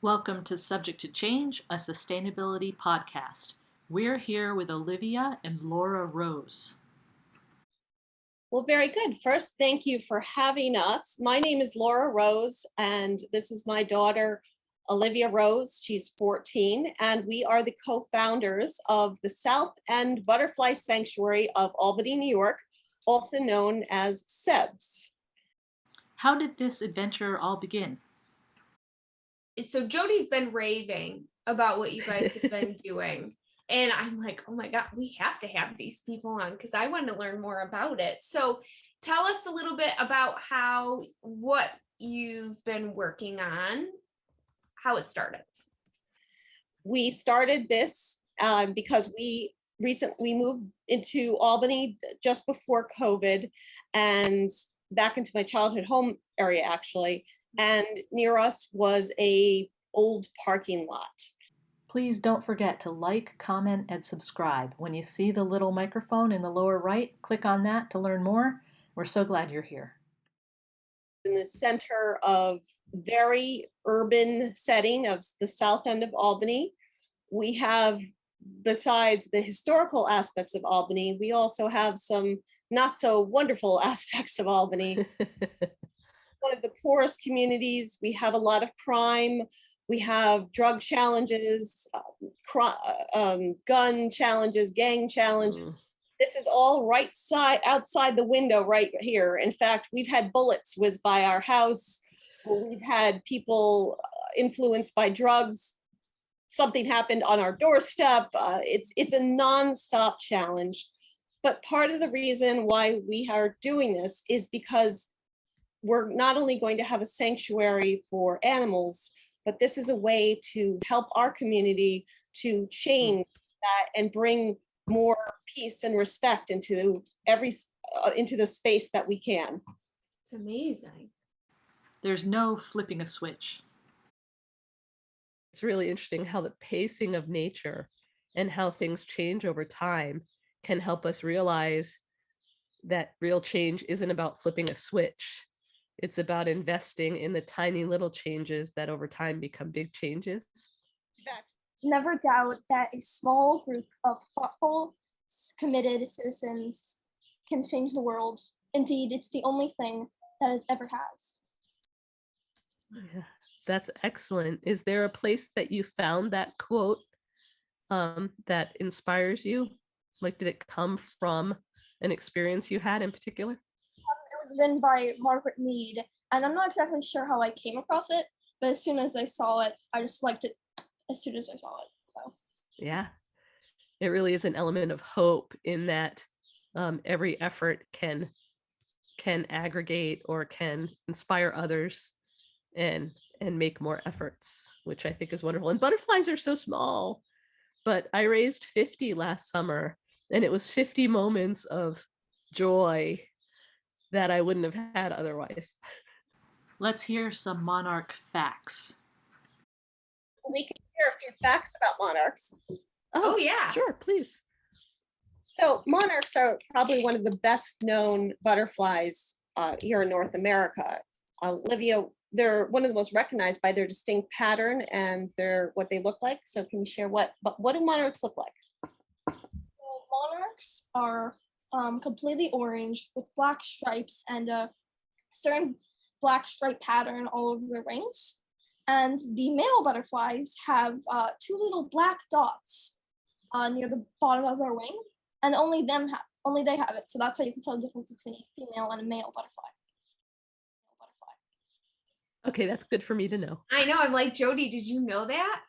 Welcome to Subject to Change, a sustainability podcast. We're here with Olivia and Laura Rose. Well, very good. First, thank you for having us. My name is Laura Rose, and this is my daughter, Olivia Rose. She's 14, and we are the co-founders of the South End Butterfly Sanctuary of Albany, New York, also known as SEBS. How did this adventure all begin? So Jody's been raving about what you guys have been doing. And I'm like, oh my God, we have to have these people on because I want to learn more about it. So tell us a little bit about what you've been working on, how it started. We started this because we recently moved into Albany just before COVID and back into my childhood home area, actually. And near us was a old parking lot. Please don't forget to like, comment, and subscribe. When you see the little microphone in the lower right, click on that to learn more. We're so glad you're here. In the center of very urban setting of the South End of Albany, we have, besides the historical aspects of Albany, we also have some not so wonderful aspects of Albany. One of the poorest communities. We have a lot of crime. We have drug challenges, gun challenges, gang challenges. This is all outside the window right here. In fact, we've had bullets whiz by our house. We've had people influenced by drugs. Something happened on our doorstep. It's a nonstop challenge. But part of the reason why we are doing this is because we're not only going to have a sanctuary for animals, but this is a way to help our community to change that and bring more peace and respect into the space that we can. It's amazing. There's no flipping a switch. It's really interesting how the pacing of nature and how things change over time can help us realize that real change isn't about flipping a switch. It's about investing in the tiny little changes that over time become big changes. Never doubt that a small group of thoughtful, committed citizens can change the world. Indeed, it's the only thing that it ever has. Yeah, that's excellent. Is there a place that you found that quote that inspires you? Like, did it come from an experience you had in particular? It was written by Margaret Mead, and I'm not exactly sure how I came across it, but as soon as I saw it, I just liked it as soon as I saw it. So yeah, it really is an element of hope in that every effort can aggregate or can inspire others and make more efforts, which I think is wonderful. And butterflies are so small, but I raised 50 last summer, and it was 50 moments of joy that I wouldn't have had otherwise. Let's hear some Monarch facts. We can hear a few facts about monarchs. Oh yeah. Sure, please. So monarchs are probably one of the best known butterflies here in North America. Olivia, they're one of the most recognized by their distinct pattern and what they look like. So can you share what do monarchs look like? well, monarchs are completely orange with black stripes and a certain black stripe pattern all over their wings. And the male butterflies have two little black dots near the bottom of their wing, and only they have it. So that's how you can tell the difference between a female and a male butterfly. Okay, that's good for me to know. I know. I'm like, Jody, did you know that?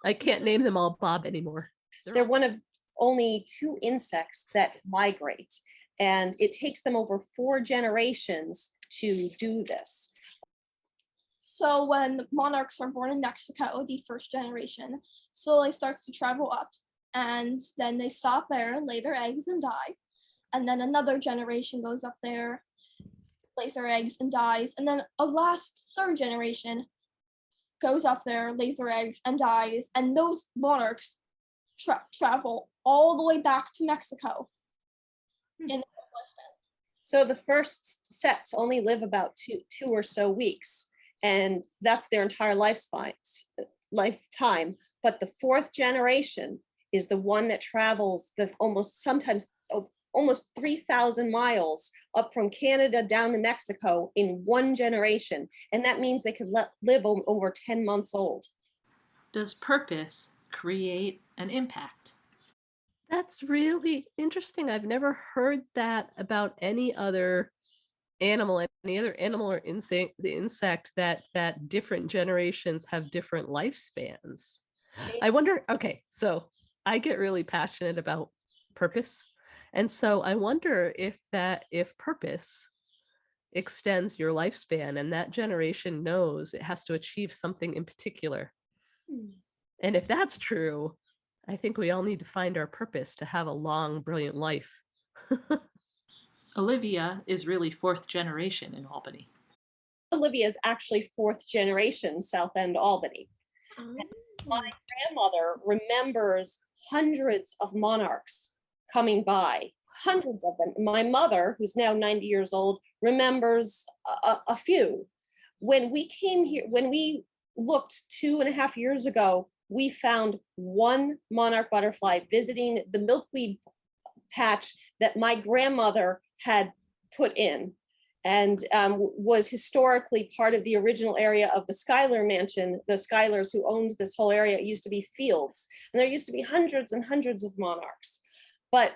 I can't name them all Bob anymore. They're one of only 2 insects that migrate, and it takes them over 4 generations to do this. So when monarchs are born in Mexico, the first generation slowly starts to travel up, and then they stop there, lay their eggs, and die. And then another generation goes up there, lays their eggs, and dies. And then a last 3rd generation goes up there, lays their eggs, and dies. And those monarchs travel all the way back to Mexico in the Western. So the first sets only live about two or so weeks, and that's their entire lifespan. lifetime, but the fourth generation is the one that travels the almost 3,000 miles up from Canada down to Mexico in one generation. And that means they could live over 10 months old. Does purpose create an impact? That's really interesting. I've never heard that about any other animal or insect that different generations have different lifespans. I wonder, okay, so I get really passionate about purpose. And so I wonder if purpose extends your lifespan and that generation knows it has to achieve something in particular. And if that's true, I think we all need to find our purpose to have a long, brilliant life. Olivia is really fourth generation in Albany. Olivia is actually fourth generation South End Albany. My grandmother remembers hundreds of monarchs coming by, hundreds of them. My mother, who's now 90 years old, remembers a few. When we came here, when we looked 2.5 years ago, we found one monarch butterfly visiting the milkweed patch that my grandmother had put in, and was historically part of the original area of the Schuyler mansion. The Schuylers who owned this whole area, it used to be fields, and there used to be hundreds and hundreds of monarchs. But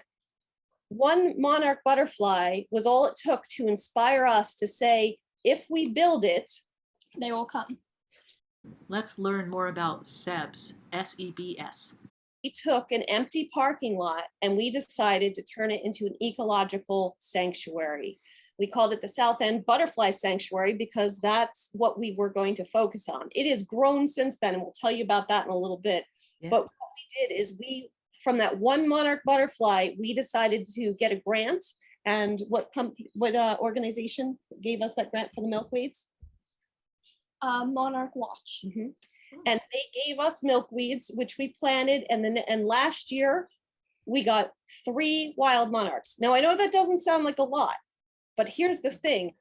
one monarch butterfly was all it took to inspire us to say, if we build it, they will come. Let's learn more about SEBS, S-E-B-S. We took an empty parking lot and we decided to turn it into an ecological sanctuary. We called it the South End Butterfly Sanctuary because that's what we were going to focus on. It has grown since then, and we'll tell you about that in a little bit. Yeah. But what we did is from that one monarch butterfly, we decided to get a grant. And what organization gave us that grant for the milkweeds? Monarch Watch. Mm-hmm. And they gave us milkweeds, which we planted. And last year we got 3 wild monarchs. Now I know that doesn't sound like a lot, but here's the thing.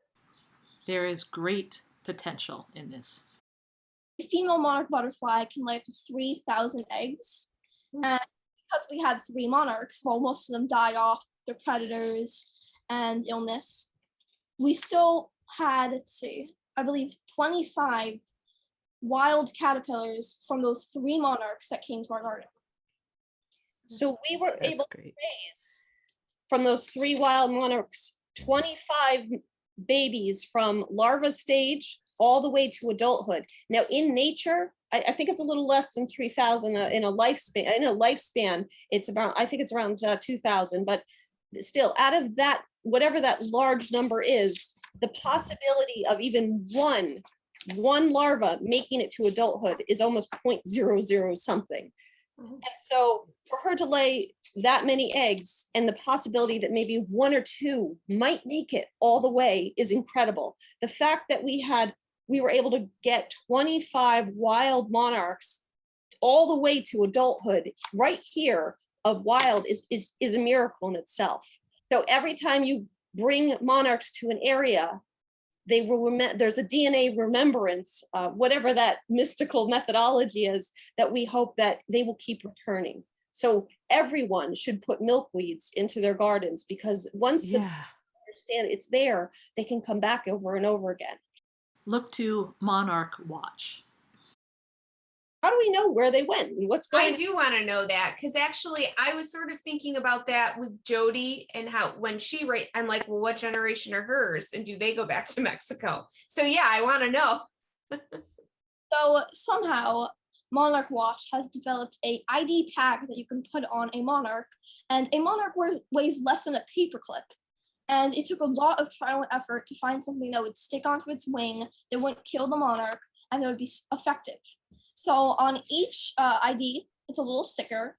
There is great potential in this. A female monarch butterfly can lay up to 3,000 eggs. And because we had 3 monarchs, well, most of them die off to predators and illness, we still had, I believe 25 wild caterpillars from those 3 monarchs that came to our garden. So we were able to raise from those 3 wild monarchs 25 babies from larva stage all the way to adulthood. Now in nature, I think it's a little less than 3,000 in a lifespan. In a lifespan, it's about, I think it's around 2,000, but still out of that, whatever that large number is, the possibility of even one larva making it to adulthood is almost 0.00 something. And so for her to lay that many eggs and the possibility that maybe 1 or 2 might make it all the way is incredible. The fact that we were able to get 25 wild monarchs all the way to adulthood right here of wild is a miracle in itself. So every time you bring monarchs to an area, they will there's a DNA remembrance, whatever that mystical methodology is, that we hope that they will keep returning. So everyone should put milkweeds into their gardens, because once they understand it's there, they can come back over and over again. Look to Monarch Watch. How do we know where they went and what's going on? I do want to know that, because actually I was sort of thinking about that with Jody and how when she I'm like, well, what generation are hers and do they go back to Mexico? So yeah, I want to know. So somehow Monarch Watch has developed a ID tag that you can put on a monarch, and a monarch weighs less than a paperclip. And it took a lot of trial and effort to find something that would stick onto its wing, that wouldn't kill the monarch, and that would be effective. So on each ID, it's a little sticker.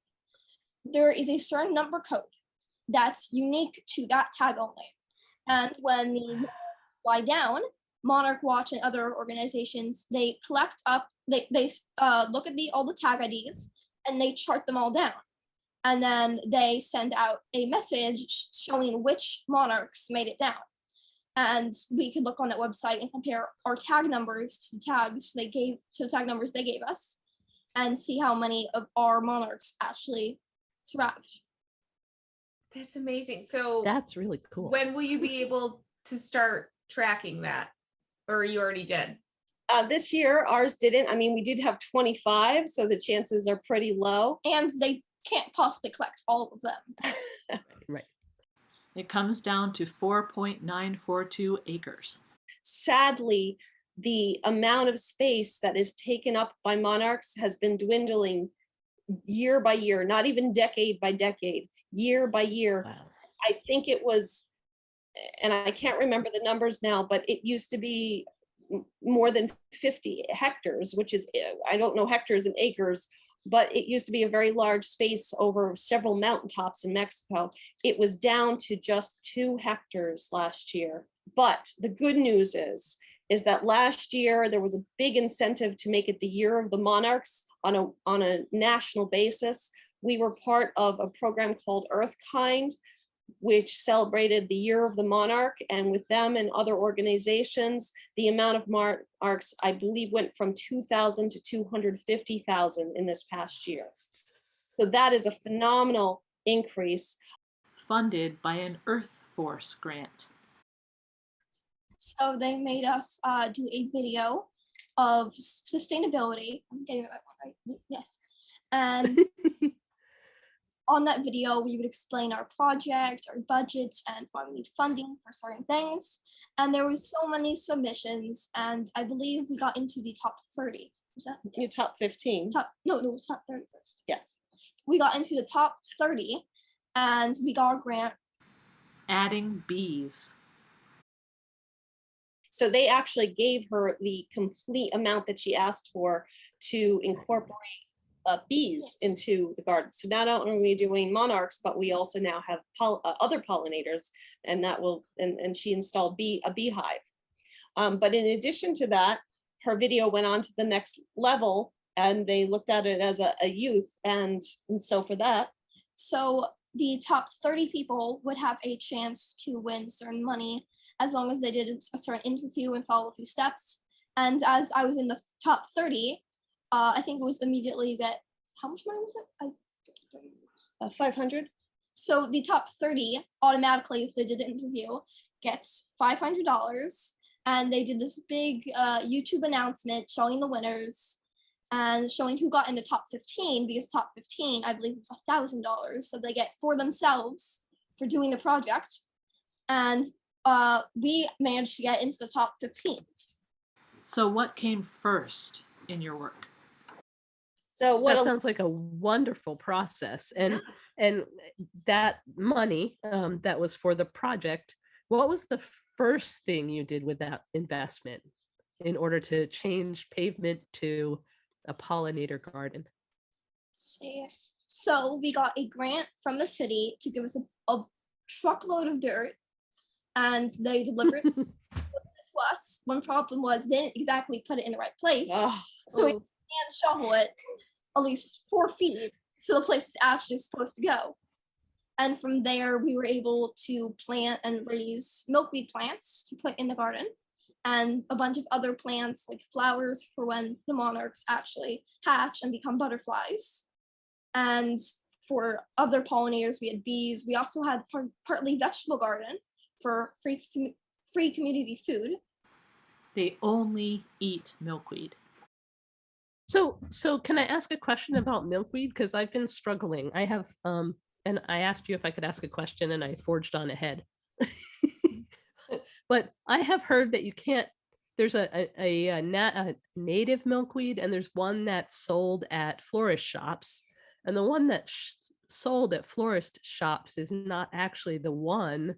There is a certain number code that's unique to that tag only. And when the monarchs fly down, Monarch Watch and other organizations, they collect up, they look at all the tag IDs, and they chart them all down. And then they send out a message showing which monarchs made it down. And we could look on that website and compare our tag numbers to the tag numbers they gave us. and see how many of our monarchs actually survived. That's amazing. So That's really cool. when will you be able to start tracking that? Or you already did? This year, ours didn't. I mean, we did have 25, so the chances are pretty low. And they can't possibly collect all of them. Right. It comes down to 4.942 acres. Sadly, the amount of space that is taken up by monarchs has been dwindling year by year, not even decade by decade, year by year. Wow. I think it was, and I can't remember the numbers now, but it used to be more than 50 hectares, which is, I don't know hectares and acres, but it used to be a very large space over several mountaintops in Mexico. It was down to just 2 hectares last year. But the good news is that last year there was a big incentive to make it the year of the monarchs on a national basis. We were part of a program called Earthkind, which celebrated the year of the monarch, and with them and other organizations, the amount of monarchs, I believe, went from 2,000 to 250,000 in this past year. So that is a phenomenal increase. Funded by an Earth Force grant. So they made us do a video of sustainability. I'm getting that one right. Yes. And on that video, we would explain our project, our budgets, and why we need funding for certain things. And there was so many submissions, and I believe we got into the top 30. Was that? Your top 15. No, it was top 30 first. Yes. We got into the top 30, and we got a grant. Adding bees. So they actually gave her the complete amount that she asked for to incorporate bees into the garden. So not only are we doing monarchs, but we also now have other pollinators, and that will, and she installed a beehive. But in addition to that, her video went on to the next level, and they looked at it as a youth, and so for that. So the top 30 people would have a chance to win certain money as long as they did a certain interview and follow a few steps. And as I was in the top 30, I think it was immediately you get, how much money was it? 500. So the top 30 automatically, if they did an interview, gets $500. And they did this big YouTube announcement showing the winners and showing who got in the top 15, because top 15, I believe, was $1,000. So they get for themselves for doing the project. And we managed to get into the top 15. So what came first in your work? So what that sounds like a wonderful process. And that money that was for the project, what was the first thing you did with that investment in order to change pavement to a pollinator garden? See, so we got a grant from the city to give us a truckload of dirt, and they delivered it to us. One problem was they didn't exactly put it in the right place. So we hand shovel it at least 4 feet to the place it's actually supposed to go. And from there, we were able to plant and raise milkweed plants to put in the garden, and a bunch of other plants like flowers for when the monarchs actually hatch and become butterflies. And for other pollinators, we had bees. We also had partly vegetable garden for free community food. They only eat milkweed. So can I ask a question about milkweed? Because I've been struggling. I have, and I asked you if I could ask a question, and I forged on ahead. But I have heard that you can't. There's a native milkweed, and there's one that's sold at florist shops, and the one that's sold at florist shops is not actually the one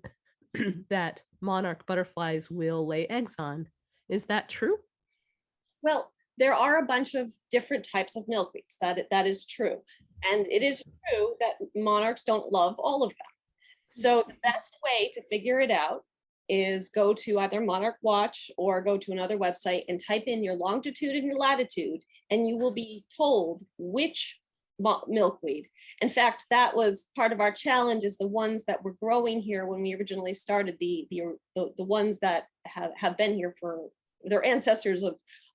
that monarch butterflies will lay eggs on. Is that true? Well, there are a bunch of different types of milkweeds. That is true. And it is true that monarchs don't love all of them. So the best way to figure it out is go to either Monarch Watch or go to another website and type in your longitude and your latitude, and you will be told which milkweed. In fact, that was part of our challenge, is the ones that were growing here when we originally started, the ones that have been here for their ancestors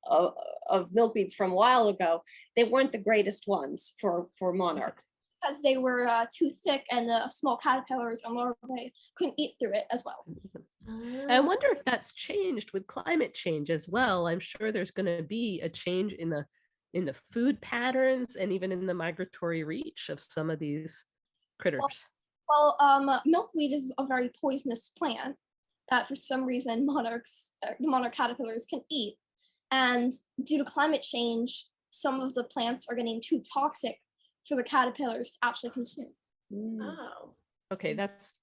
of milkweeds from a while ago, they weren't the greatest ones for monarchs. Because they were too thick and the small caterpillars and larvae couldn't eat through it as well. I wonder if that's changed with climate change as well. I'm sure there's going to be a change in the food patterns and even in the migratory reach of some of these critters. Well, milkweed is a very poisonous plant that for some reason the monarch caterpillars can eat. And due to climate change, some of the plants are getting too toxic for the caterpillars to actually consume. Oh. Okay, that's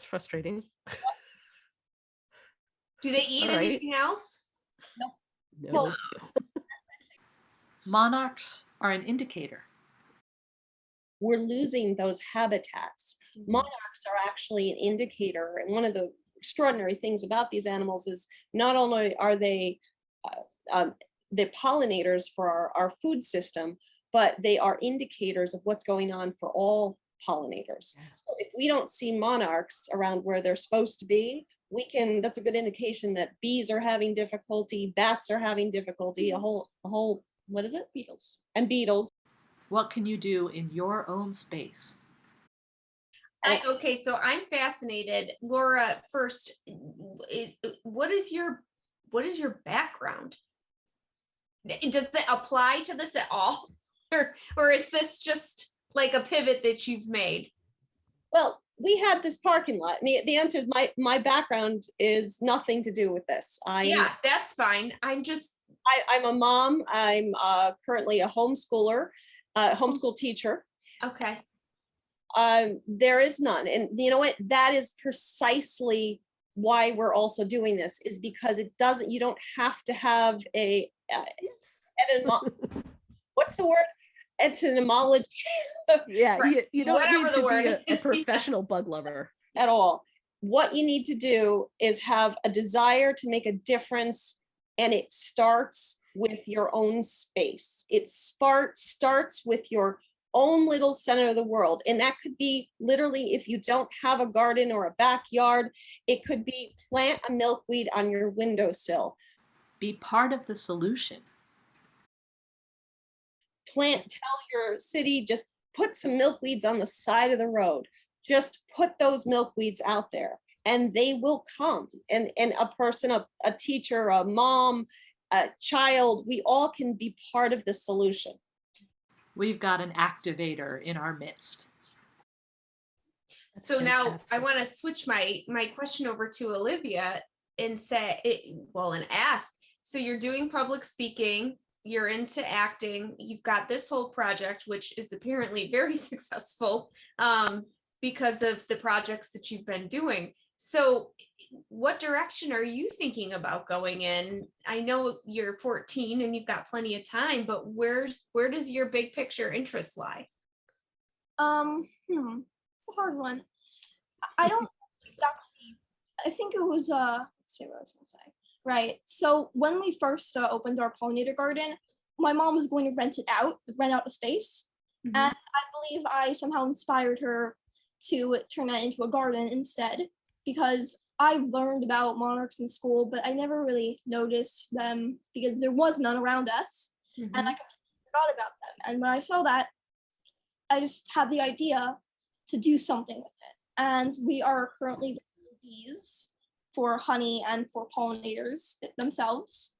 frustrating. Do they eat All right. anything else? No. No. Monarchs are an indicator. We're losing those habitats. Monarchs are actually an indicator, and one of the extraordinary things about these animals is not only are they the pollinators for our food system, but they are indicators of what's going on for all pollinators. So if we don't see monarchs around where they're supposed to be, that's a good indication that bees are having difficulty, bats are having difficulty, a whole, what is it? Beetles. And beetles. What can you do in your own space? Okay, so I'm fascinated. Laura, first, what is your background? Does it apply to this at all? Or is this just like a pivot that you've made? Well, we had this parking lot. And the answer is my background is nothing to do with this. Yeah, that's fine. I'm a mom. I'm currently a homeschooler, homeschool teacher. okay. There is none. And you know what? That is precisely why we're also doing this, is because you don't have to have what's the word? Etymology. Yeah, Right. you don't Whatever need the to word be a is, yeah. professional bug lover At all. What you need to do is have a desire to make a difference, and it starts with your own space. It starts with your own little center of the world. And that could be literally, if you don't have a garden or a backyard, it could be plant a milkweed on your windowsill. Be part of the solution. Tell your city, just put some milkweeds on the side of the road. Just put those milkweeds out there and they will come. And a person, a teacher, a mom, a child, we all can be part of the solution. We've got an activator in our midst. So now I want to switch my question over to Olivia and ask. So you're doing public speaking, you're into acting, you've got this whole project, which is apparently very successful because of the projects that you've been doing. So what direction are you thinking about going in? I know you're 14 and you've got plenty of time, but where does your big picture interest lie? It's a hard one. I don't exactly, I think it was, let's see what I was gonna say. Right, so when we first opened our pollinator garden, my mom was going to rent out the space. Mm-hmm. And I believe I somehow inspired her to turn that into a garden instead, because I learned about monarchs in school, but I never really noticed them because there was none around us. Mm-hmm. And I completely forgot about them. And when I saw that, I just had the idea to do something with it. And we are currently bees for honey and for pollinators themselves.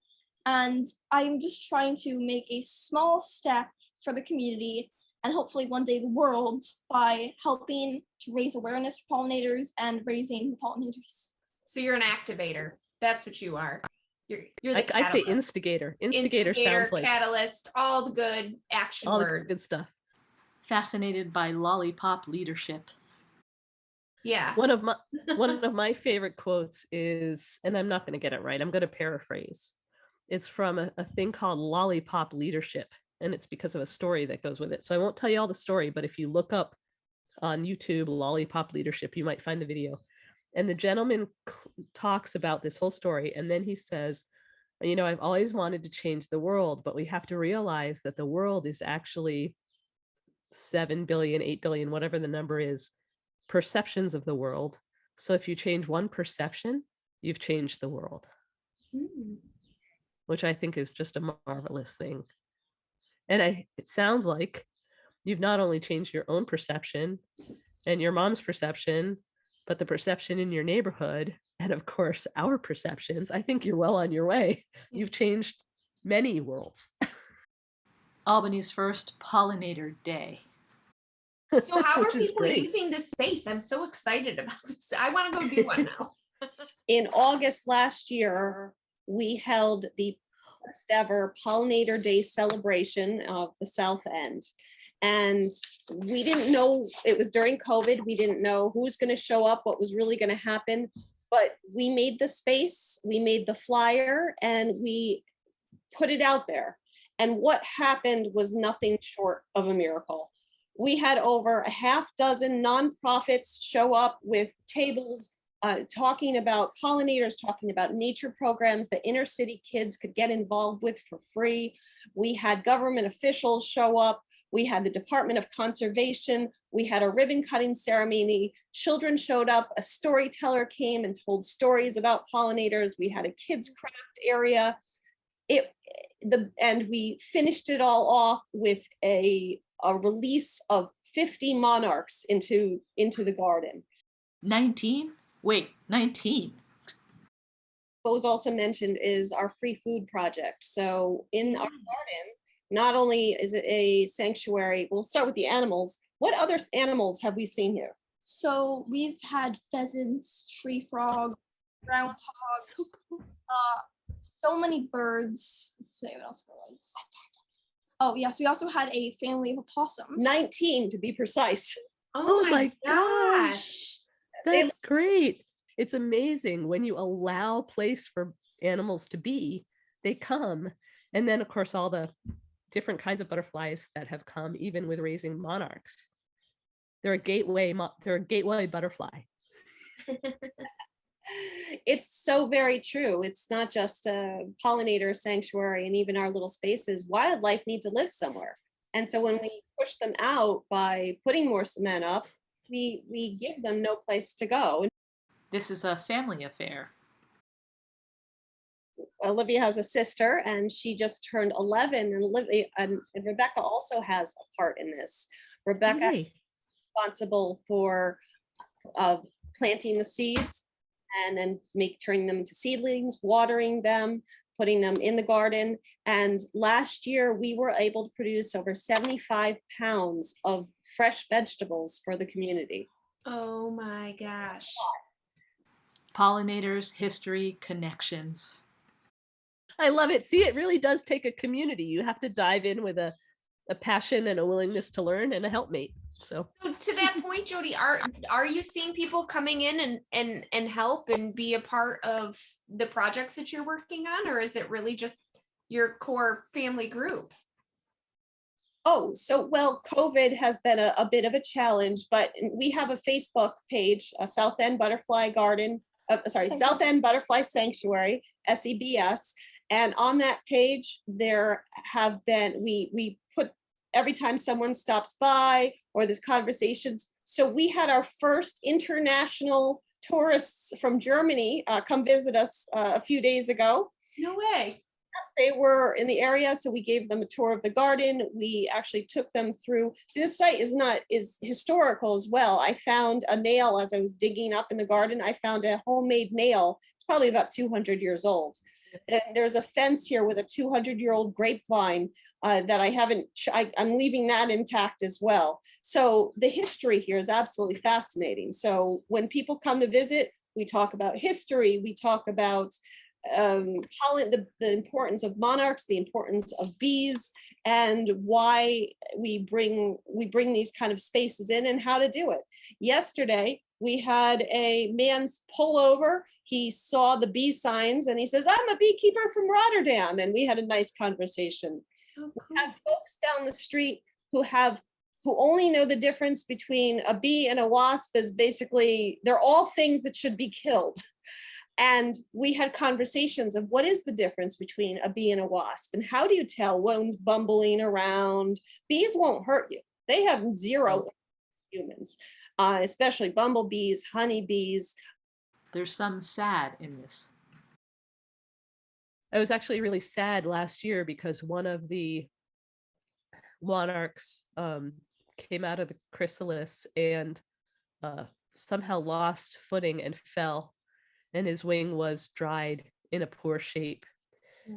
And I'm just trying to make a small step for the community and hopefully one day the world by helping to raise awareness for pollinators and raising the pollinators. So you're an activator. That's what you are. You're the I say instigator. Instigator sounds like catalyst, all the good action all words. the good stuff. Fascinated by Lollipop Leadership. Yeah. One of my favorite quotes is, and I'm not going to get it right, I'm going to paraphrase. It's from a thing called Lollipop Leadership, and it's because of a story that goes with it. So I won't tell you all the story, but if you look up on YouTube Lollipop Leadership, you might find the video. And the gentleman talks about this whole story, and then he says, you know, I've always wanted to change the world, but we have to realize that the world is actually 7 billion, 8 billion, whatever the number is, perceptions of the world. So if you change one perception, you've changed the world. which I think is just a marvelous thing. And it sounds like you've not only changed your own perception and your mom's perception, but the perception in your neighborhood, and of course, our perceptions. I think you're well on your way. You've changed many worlds. Albany's first Pollinator Day. So how are Which is people great. using this space? I'm so excited about this. I want to go do one now. In August last year, we held the first ever Pollinator Day celebration of the South End. And we didn't know, it was during COVID, we didn't know who was going to show up, what was really going to happen. But we made the space, we made the flyer, and we put it out there. And what happened was nothing short of a miracle. We had over a half dozen nonprofits show up with tables talking about pollinators, talking about nature programs that inner city kids could get involved with for free. We had government officials show up. We had the Department of Conservation. We had a ribbon cutting ceremony. Children showed up. A storyteller came and told stories about pollinators. We had a kids craft area. And we finished it all off with a release of 50 monarchs into the garden. 19? Wait, 19. What was also mentioned is our free food project. So in our garden, not only is it a sanctuary, we'll start with the animals. What other animals have we seen here? So we've had pheasants, tree frog, groundhogs, so many birds. Let's see what else there was. Oh yes, we also had a family of opossums. 19 to be precise. Oh my gosh. That's great. It's amazing when you allow place for animals to be, they come. And then of course, all the different kinds of butterflies that have come, even with raising monarchs. They're a gateway butterfly. It's so very true. It's not just a pollinator sanctuary and even our little spaces. Wildlife needs to live somewhere. And so when we push them out by putting more cement up, we give them no place to go. This is a family affair. Olivia has a sister and she just turned 11, and Olivia and Rebecca also has a part in this. Rebecca is responsible for planting the seeds and then turning them into seedlings, watering them, putting them in the garden. And last year we were able to produce over 75 pounds of fresh vegetables for the community. Oh my gosh. Pollinators, history, connections. I love it. See, it really does take a community. You have to dive in with a passion and a willingness to learn and a helpmate. So to that point, Jody, are you seeing people coming in and help and be a part of the projects that you're working on, or is it really just your core family group? Oh, so well, COVID has been a bit of a challenge, but we have a Facebook page, a South End Butterfly Garden, South End Butterfly Sanctuary, SEBS. And on that page, there have been, we put every time someone stops by or there's conversations. So we had our first international tourists from Germany come visit us a few days ago. No way. They were in the area, so we gave them a tour of the garden. We actually took them through. So this site is historical as well. I found a nail as I was digging up in the garden. I found a homemade nail. It's probably about 200 years old. And there's a fence here with a 200-year-old grapevine that I'm leaving that intact as well. So the history here is absolutely fascinating. So when people come to visit, we talk about history. We talk about the importance of monarchs, the importance of bees, and why we bring these kind of spaces in and how to do it. Yesterday, we had a man pull over. He saw the bee signs and he says, "I'm a beekeeper from Rotterdam." And we had a nice conversation. Oh, cool. We have folks down the street who only know the difference between a bee and a wasp as basically, they're all things that should be killed. And we had conversations of what is the difference between a bee and a wasp, and how do you tell one's bumbling around? Bees won't hurt you. They have zero humans, especially bumblebees, honeybees. There's some sad in this. I was actually really sad last year because one of the monarchs came out of the chrysalis and somehow lost footing and fell, and his wing was dried in a poor shape,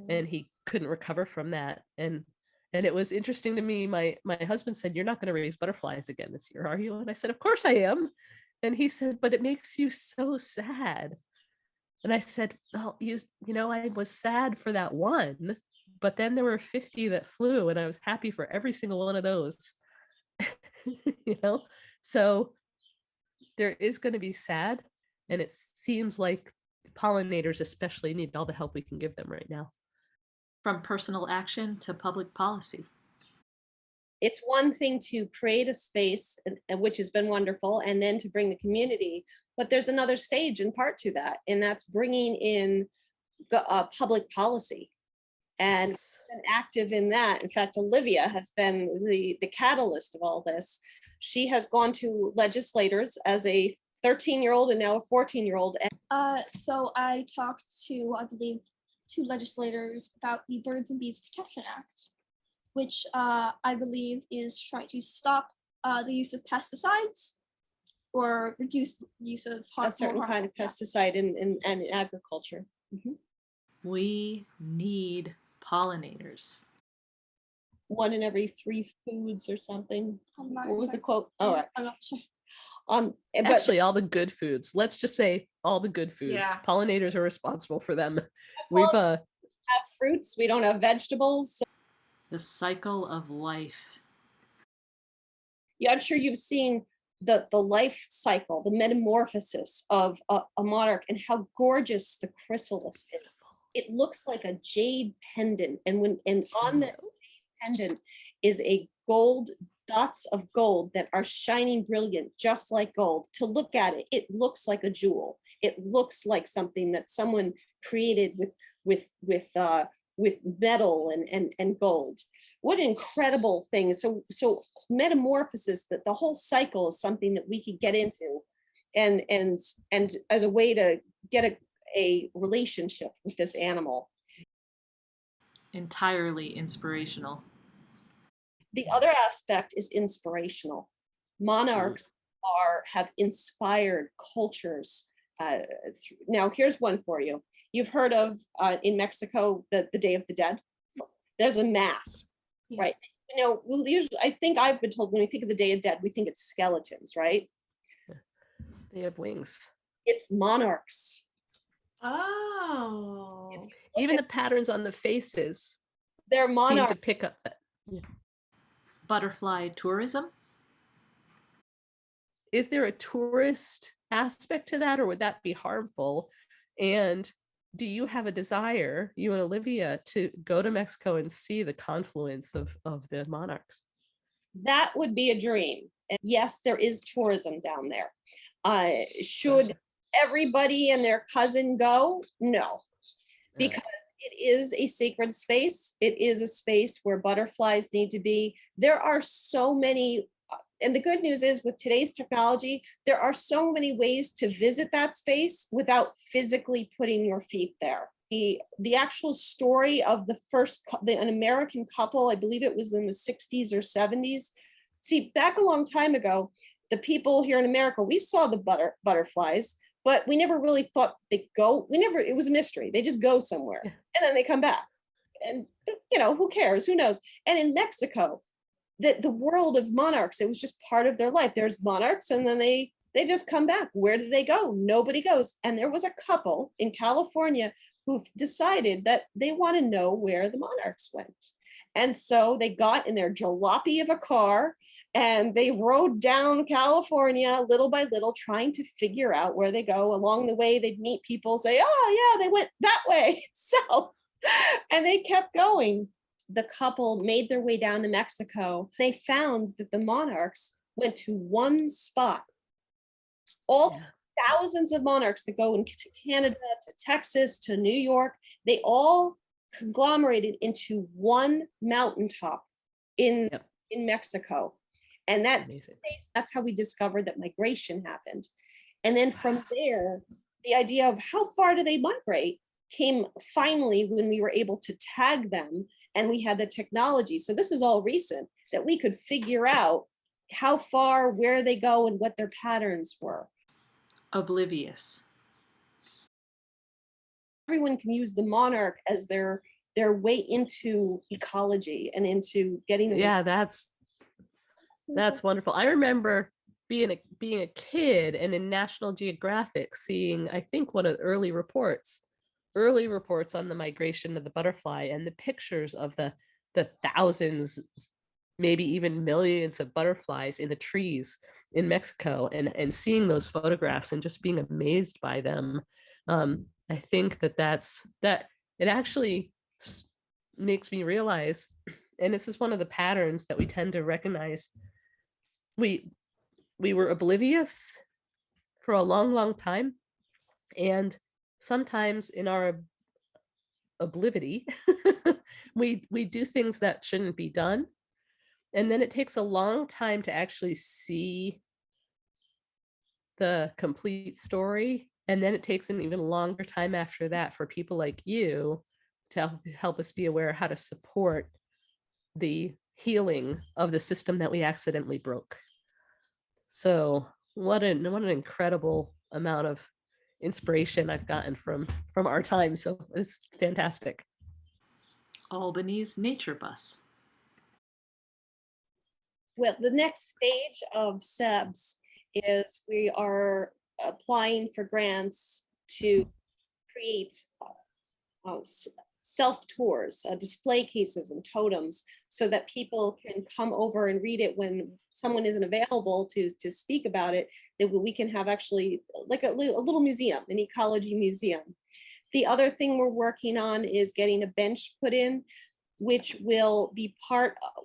and he couldn't recover from that. And it was interesting to me. My husband said, "You're not going to raise butterflies again this year, are you?" And I said, "Of course I am." And he said, "But it makes you so sad." And I said, "Well, you know, I was sad for that one, but then there were 50 that flew, and I was happy for every single one of those." You know, so there is going to be sad, and it seems like pollinators especially need all the help we can give them right now. From personal action to public policy. It's one thing to create a space, which has been wonderful, and then to bring the community, but there's another stage and part to that, and that's bringing in public policy. And been active in that. In fact, Olivia has been the catalyst of all this. She has gone to legislators as a 13-year-old and now a 14-year-old. So I talked to, I believe, 2 legislators about the Birds and Bees Protection Act, which I believe is trying to stop the use of pesticides or reduce the use of a certain kind of pesticide in agriculture. Mm-hmm. We need pollinators. 1 in every 3 foods or something. What was the quote? Oh, I'm not sure. Actually, all the good foods. Let's just say all the good foods. Yeah. Pollinators are responsible for them. Well, We've have fruits. We don't have vegetables. So. The cycle of life. Yeah, I'm sure you've seen the life cycle, the metamorphosis of a monarch, and how gorgeous the chrysalis is. It looks like a jade pendant, and on that pendant is a gold, dots of gold that are shining brilliant, just like gold. To look at it, it looks like a jewel. It looks like something that someone created with metal and gold. What an incredible thing. So metamorphosis, that the whole cycle is something that we could get into, and as a way to get a relationship with this animal. Entirely inspirational. The other aspect is inspirational. Monarchs have inspired cultures. Now, here's one for you. You've heard of in Mexico the Day of the Dead. There's a mask, right? You know, we'll usually, I think I've been told when we think of the Day of the Dead, we think it's skeletons, right? They have wings. It's monarchs. Oh. Even the patterns on the faces. They're monarchs. Seem to pick up that. Yeah. Butterfly tourism? Is there a tourist aspect to that, or would that be harmful? And do you have a desire, you and Olivia, to go to Mexico and see the confluence of the monarchs? That would be a dream. And yes, there is tourism down there. Should everybody and their cousin go? No, because it is a sacred space. It is a space where butterflies need to be. There are so many, and the good news is with today's technology, there are so many ways to visit that space without physically putting your feet there. The actual story of an American couple, I believe it was in the 60s or 70s. See, back a long time ago, the people here in America, we saw the butterflies, but we never really thought they'd go. It was a mystery. They just go somewhere and then they come back. And, who cares? Who knows? And in Mexico, the world of monarchs, it was just part of their life. There's monarchs and then they just come back. Where do they go? Nobody goes. And there was a couple in California who decided that they want to know where the monarchs went. And so they got in their jalopy of a car and they rode down California little by little, trying to figure out where they go. Along the way, they'd meet people, say, oh yeah, they went that way. So, and they kept going. The couple made their way down to Mexico. They found that the monarchs went to one spot. All thousands of monarchs that go into Canada, to Texas, to New York, they all conglomerated into one mountaintop in Mexico. And that's how we discovered that migration happened. And then from there, the idea of how far do they migrate? came finally when we were able to tag them and we had the technology. So this is all recent, that we could figure out how far, where they go, and what their patterns were. Oblivious. Everyone can use the Monarch as their way into ecology and into getting. Yeah, that's wonderful. I remember being a kid and in National Geographic seeing, I think, one of the early reports on the migration of the butterfly, and the pictures of the thousands, maybe even millions of butterflies in the trees in Mexico, and seeing those photographs and just being amazed by them. I think that it actually makes me realize, and this is one of the patterns that we tend to recognize, we were oblivious for a long time, and sometimes in our oblivion we do things that shouldn't be done, and then it takes a long time to actually see the complete story, and then it takes an even longer time after that for people like you to help us be aware of how to support the healing of the system that we accidentally broke. So what an incredible amount of inspiration I've gotten from our time. So it's fantastic. Albany's nature bus. Well, the next stage of SEBS is we are applying for grants to create self-tours, display cases and totems, so that people can come over and read it when someone isn't available to speak about it, that we can have actually like a little museum, an ecology museum. The other thing we're working on is getting a bench put in, which will be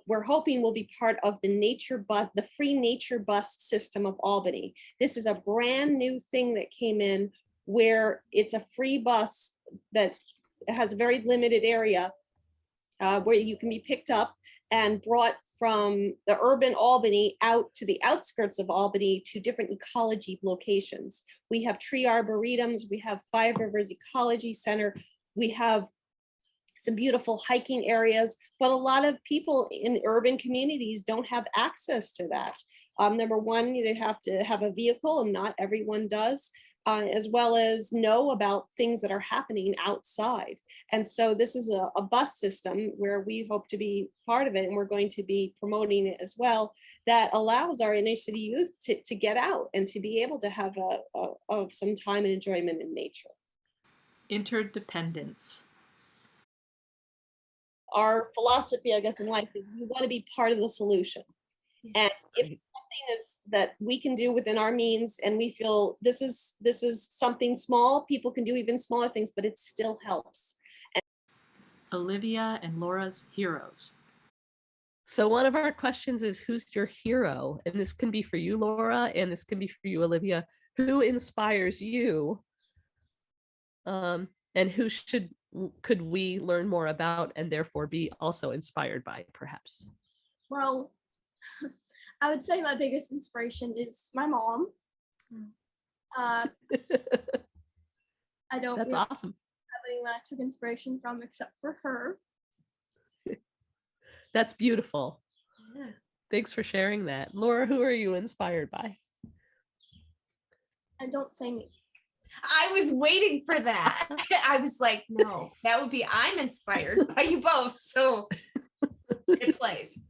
we're hoping will be part of the nature bus, the free nature bus system of Albany. This is a brand new thing that came in, where it's a free bus that has a very limited area where you can be picked up and brought from the urban Albany out to the outskirts of Albany to different ecology locations. We have tree arboretums, we have Five Rivers Ecology Center, we have some beautiful hiking areas, but a lot of people in urban communities don't have access to that. Number one, they have to have a vehicle, and not everyone does. As well as know about things that are happening outside. And so this is a bus system where we hope to be part of it, and we're going to be promoting it as well, that allows our inner city youth to get out and to be able to have some time and enjoyment in nature. Interdependence. Our philosophy, I guess, in life is we want to be part of the solution. And if something is that we can do within our means, and we feel this is something small, people can do even smaller things, but it still helps. Olivia and Laura's heroes. So one of our questions is, who's your hero? And this can be for you, Laura, and this can be for you, Olivia. Who inspires you? And who could we learn more about and therefore be also inspired by, perhaps? Well, I would say my biggest inspiration is my mom. I don't That's really awesome. have anyone I took inspiration from except for her. That's beautiful. Yeah. Thanks for sharing that. Laura, who are you inspired by? And don't say me. I was waiting for that. I was like, no, that would be, I'm inspired by you both. So it plays.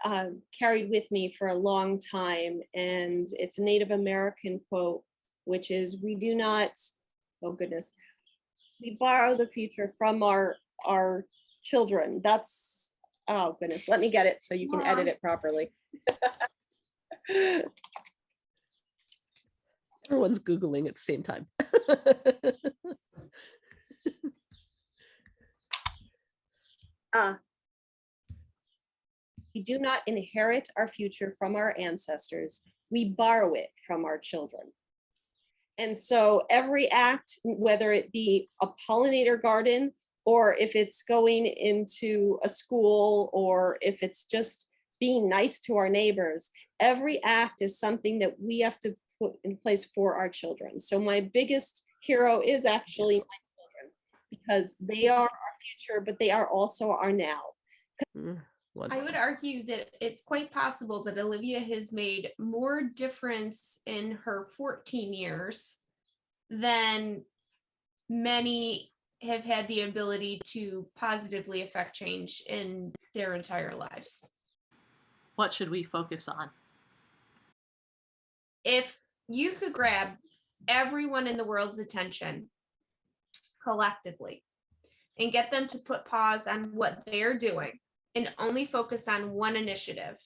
I've carried with me for a long time, and it's a Native American quote, which is, we do not, oh goodness, we borrow the future from our children. That's, oh goodness, let me get it so you can edit it properly. Everyone's Googling at the same time. We do not inherit our future from our ancestors. We borrow it from our children. And so every act, whether it be a pollinator garden, or if it's going into a school, or if it's just being nice to our neighbors, every act is something that we have to put in place for our children. So my biggest hero is actually my children, because they are our future, but they are also our now. I would argue that it's quite possible that Olivia has made more difference in her 14 years than many have had the ability to positively affect change in their entire lives. What should we focus on? If you could grab everyone in the world's attention collectively and get them to put pause on what they're doing and only focus on one initiative,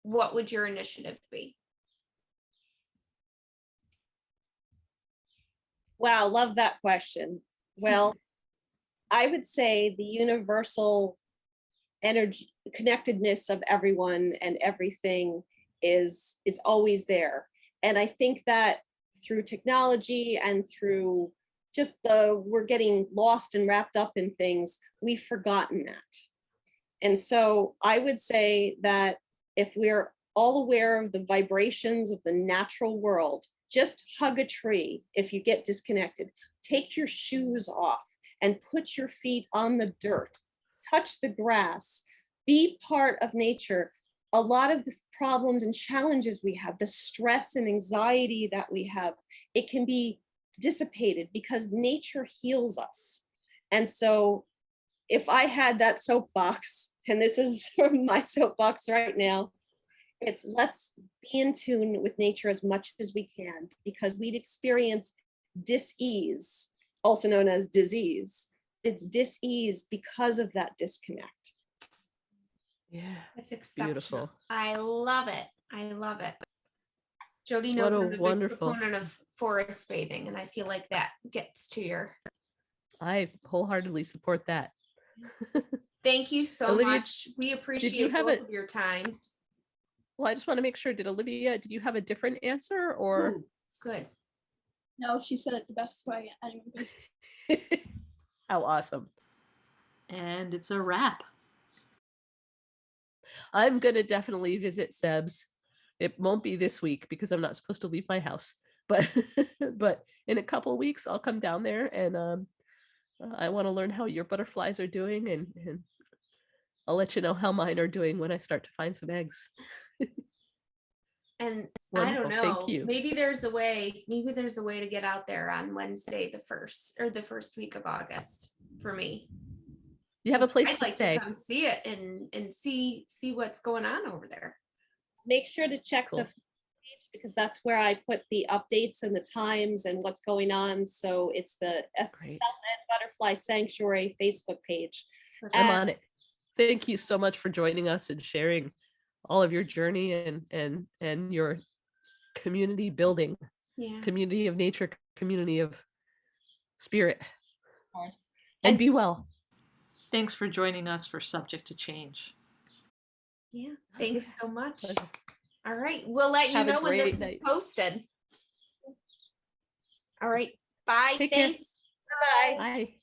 what would your initiative be? Wow, love that question. Well, I would say the universal energy, connectedness of everyone and everything is always there. And I think that through technology and through just we're getting lost and wrapped up in things, we've forgotten that. And so I would say that if we're all aware of the vibrations of the natural world, just hug a tree if you get disconnected. Take your shoes off and put your feet on the dirt. Touch the grass. Be part of nature. A lot of the problems and challenges we have, the stress and anxiety that we have, it can be dissipated because nature heals us. And so if I had that soapbox, and this is my soapbox right now, it's let's be in tune with nature as much as we can, because we'd experience dis-ease, also known as disease. It's dis-ease because of that disconnect. Yeah, that's exceptional. Beautiful. I love it. I love it. Jody What knows a I'm a big wonderful proponent of forest bathing, and I feel like that gets to your. I wholeheartedly support that. Thank you so Olivia, much. We appreciate you have both of your time. Well, I just want to make sure, did you have a different answer or? Ooh, good. No, she said it the best way. How awesome. And it's a wrap. I'm going to definitely visit SEBS. It won't be this week because I'm not supposed to leave my house, but in a couple of weeks, I'll come down there and I want to learn how your butterflies are doing, and I'll let you know how mine are doing when I start to find some eggs. And Wonderful. I don't know, Thank you. maybe there's a way to get out there on Wednesday, the first week of August for me. You have a place I'd to like stay. to come see it and see what's going on over there. Make sure to check Cool. the page, because that's where I put the updates and the times and what's going on. So it's the South End Butterfly Sanctuary Facebook page. I'm on it. Thank you so much for joining us and sharing all of your journey and your community building, community of nature, community of spirit. Of course. And be well. Thanks for joining us for Subject to Change. Yeah, thanks so much. All right, we'll let you know when this is posted. All right, bye. Take Thanks. care. Bye. Bye.